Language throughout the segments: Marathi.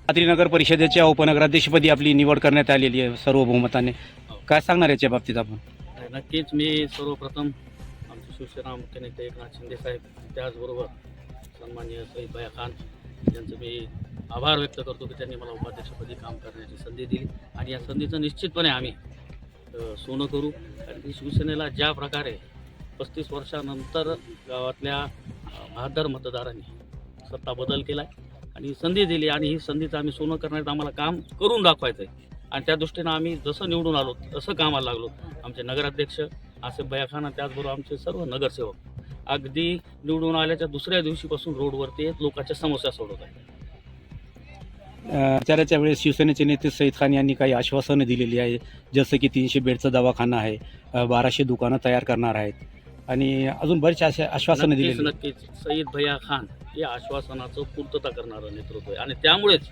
पाथरी नगर परिषदेच्या उपनगराध्यक्षपदी आपली निवड करण्यात आलेली आहे सर्व बहुमताने. काय सांगणार याच्या बाबतीत आपण? नक्कीच मी सर्वप्रथम आमचे शिवसेना मुख्य नेते एकनाथ शिंदे साहेब, त्याचबरोबर सन्माननीय सईद भैया खान यांचं मी आभार व्यक्त करतो की त्यांनी मला उपाध्यक्षपदी काम करण्याची संधी दिली आणि या संधीचं निश्चितपणे आम्ही सोनं करू. कारण की शिवसेनेला ज्या प्रकारे 35 वर्षानंतर गावातल्या 72 मतदारांनी सत्ता बदल केला आहे आणि संधी दिली आणि ही संधीचं आम्ही सोनं करण्याचं आम्हाला काम करून दाखवायचं आहे आणि त्या दृष्टीनं आम्ही जसं निवडून आलो तसं कामाला लागलो. आमचे नगराध्यक्ष आसिफ भैया खान त्याचबरोबर आमचे सर्व नगरसेवक अगदी निवडून आल्याच्या दुसऱ्या दिवशीपासून रोडवरती लोकांच्या समस्या सोडवत आहेत. प्रचाराच्या वेळेस शिवसेनेचे नेते सईद खान यांनी काही आश्वासनं दिलेली आहे, जसं की 300 बेडचा दवाखाना आहे, 1200 दुकानं तयार करणार आहेत आणि अजून बरेचसे असे आश्वासनं दिलेली. नक्कीच सईद भैया खान हे आश्वासनाचं पूर्तता करणारं नेतृत्व आहे आणि त्यामुळेच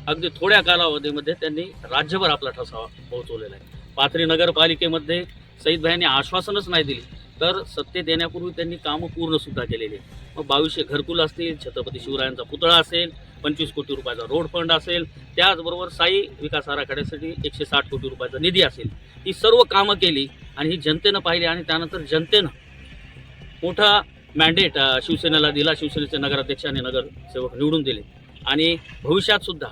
अगदी थोड्या कालावधीमध्ये त्यांनी राज्यभर आपला ठसा पोहोचवलेला आहे. पाथरी नगरपालिकेमध्ये सईद भैयांनी आश्वासनच नाही दिली तर सत्तेत येण्यापूर्वी त्यांनी कामं पूर्णसुद्धा केलेली आहे. मग 2200 घरकुल असतील, छत्रपती शिवरायांचा पुतळा असेल, 25 कोटी रुपयाचा रोड फंड असेल, त्याचबरोबर साई विकास आराखड्यासाठी 160 कोटी रुपयाचा निधी असेल, ही सर्व कामं केली आणि ही जनतेनं पाहिली आणि त्यानंतर जनतेनं मोठा मॅन्डेट शिवसेनेला दिला. शिवसेनेचे नगराध्यक्ष आणि नगरसेवक निवडून दिले आणि भविष्यातसुद्धा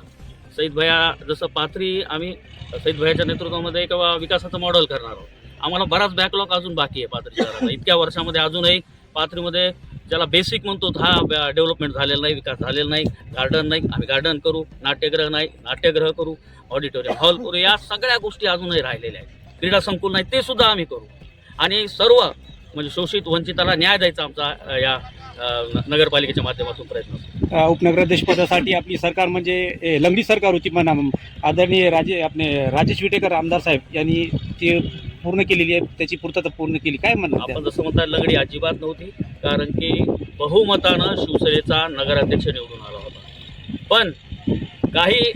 सईद भैया जसं पाथरी आम्ही सईद भैयाच्या नेतृत्वामध्ये एक विकासाचं मॉडेल करणार आहोत. आम्हाला बराच बॅकलॉग अजून बाकी आहे पाथरी शहराचा. इतक्या वर्षामध्ये अजूनही पाथरीमध्ये ज्याला बेसिक म्हणतो हा डेव्हलपमेंट झालेला नाही, विकास झालेला नाही. गार्डन नाही, आम्ही गार्डन करू. नाट्यगृह नाही, नाट्यगृह करू. ऑडिटोरियम हॉल करू. या सगळ्या गोष्टी अजूनही राहिलेल्या आहेत. क्रीडा संकुल नाही, ते सुद्धा आम्ही करू आणि सर्व म्हणजे शोषित वंचिताला न्याय द्यायचा आमचा या नगरपालिकेच्या माध्यमातून प्रयत्न असतो. उपनगराध्यक्षपदासाठी आपली सरकार म्हणजे लंगडी सरकार होती, पण आदरणीय राजेश विटेकर आमदार साहेब यांनी ती पूर्ण केलेली आहे, त्याची पूर्तता पूर्ण केली. काय म्हणतात आपण जसं म्हणता लंगडी अजिबात नव्हती, कारण की बहुमतानं शिवसेनेचा नगराध्यक्ष निवडून आला होता. पण काही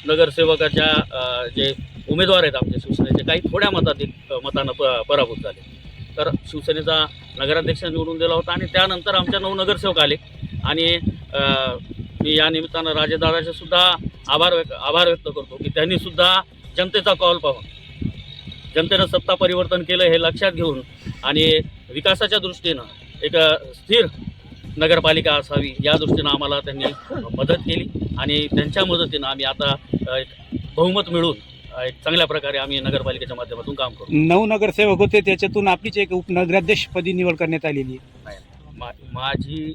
नगरसेवकाच्या जे उमेदवार आहेत आमच्या शिवसेनेचे, काही थोड्या मतानं पराभूत झाले. तर शिवसेनेचा नगराध्यक्ष निवडून दिला होता आणि त्यानंतर आमच्या 9 नगरसेवक आले आणि मी या निमित्तानं राजेदादाचे सुद्धा आभार व्यक्त करतो की त्यांनीसुद्धा जनतेचा कॉल पाहून जनतेनं सत्ता परिवर्तन केलं हे लक्षात घेऊन आणि विकासाच्या दृष्टीनं एक स्थिर नगरपालिका असावी या दृष्टीनं आम्हाला त्यांनी मदत केली आणि त्यांच्या मदतीनं आम्ही आता एक बहुमत मिळून एक चांगल्या प्रकारे आम्ही नगरपालिकेच्या माध्यमातून काम करू. 9 नगरसेवक होते, त्याच्यातून आपलीच एक उपनगराध्यक्षपदी निवड करण्यात आलेली आहे. माझी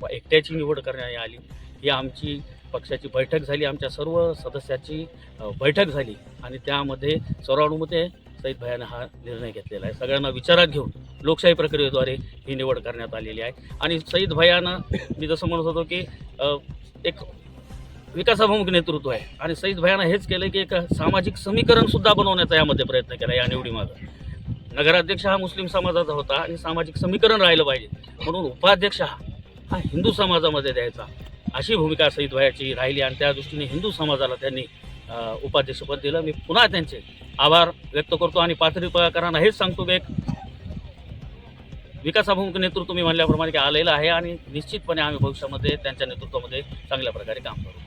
एकट्याची निवड करण्यात आली. ही आमची पक्षाची बैठक झाली, आमच्या सर्व सदस्याची बैठक झाली आणि त्यामध्ये सर्वानुमते सईद भैयानं हा निर्णय घेतलेला आहे. सगळ्यांना विचारात घेऊन लोकशाही प्रक्रियेद्वारे ही निवड करण्यात आलेली आहे आणि सईद भैयानं मी जसं म्हणत होतो की एक विकासाभिमुख नेतृत्व आहे आणि सईद भैयानं हेच केलं की एक सामाजिक समीकरणसुद्धा बनवण्याचा यामध्ये प्रयत्न केला. या निवडीमागं नगराध्यक्ष हा मुस्लिम समाजाचा होता आणि सामाजिक समीकरण राहिलं पाहिजे म्हणून उपाध्यक्ष हा हिंदू समाजामध्ये द्यायचा, अशी भूमिका सईद भैयाची राहिली आणि त्या दृष्टीने हिंदू समाजाला त्यांनी उपाध्यक्षपद दिलं. मी पुन्हा त्यांचे आभार व्यक्त करतो आणि पाथरीकरांना हेच सांगतो की एक विकासाभिमुख नेतृत्व मी म्हणल्याप्रमाणे आलेलं आहे आणि निश्चितपणे आम्ही भविष्यामध्ये त्यांच्या नेतृत्वामध्ये चांगल्या प्रकारे काम करू.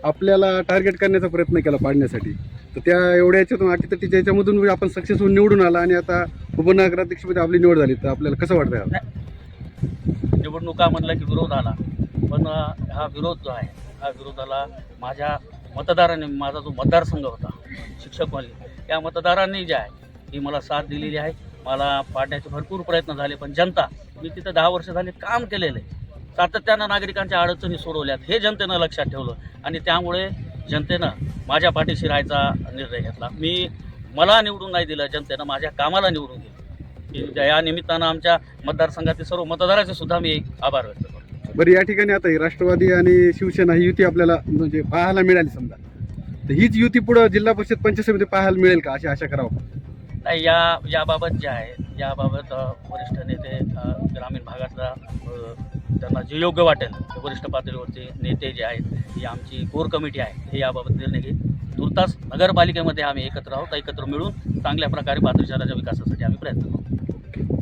आपल्याला टार्गेट करण्याचा प्रयत्न केला पाडण्यासाठी, तर त्या एवढ्या याच्यातून अटीतटीच्या याच्यामधून आपण सक्सेसफुल निवडून आला आणि आता उपनगराध्यक्षपदी आपली निवड झाली, तर आपल्याला कसं वाटतं? निवडणुका म्हणलं की विरोध आला, पण हा विरोध जो आहे हा विरोधाला माझ्या मतदारांनी, माझा जो मतदारसंघ होता शिक्षक वाले, या मतदारांनी जे आहे ही मला साथ दिलेली आहे. मला पाडण्याचे भरपूर प्रयत्न झाले, पण जनता, मी तिथं 10 वर्ष झाले काम केलेलं आहे, सातत्यानं नागरिकांच्या अडचणी सोडवल्यात, हे जनतेनं लक्षात ठेवलं आणि त्यामुळे जनतेनं माझ्या पाठीशी राहायचा निर्णय घेतला. मला निवडून नाही दिलं, जनतेनं माझ्या कामाला निवडून दिलं. या निमित्तानं आमच्या मतदारसंघातील सर्व मतदाराचे सुद्धा मी आभार व्यक्त करतो. बरं, या ठिकाणी आता ही राष्ट्रवादी आणि शिवसेना ही युती आपल्याला म्हणजे पाहायला मिळाली समजा, तर हीच युती पुढं जिल्हा परिषद पंचायत समिती पाहायला मिळेल का, अशी आशा करावं? नाही, याबाबत जे आहे याबाबत वरिष्ठ नेते ग्रामीण भागातला त्यांना जे योग्य वाटेल ते वरिष्ठ पातळीवरचे नेते जे आहेत, ही आमची कोर कमिटी आहे, हे याबाबत निर्णय घेईल. तुर्तास नगरपालिकेमध्ये आम्ही एकत्र आहोत, एकत्र मिळून चांगल्या प्रकारे पाथरी शहराच्या विकासासाठी आम्ही प्रयत्न करू.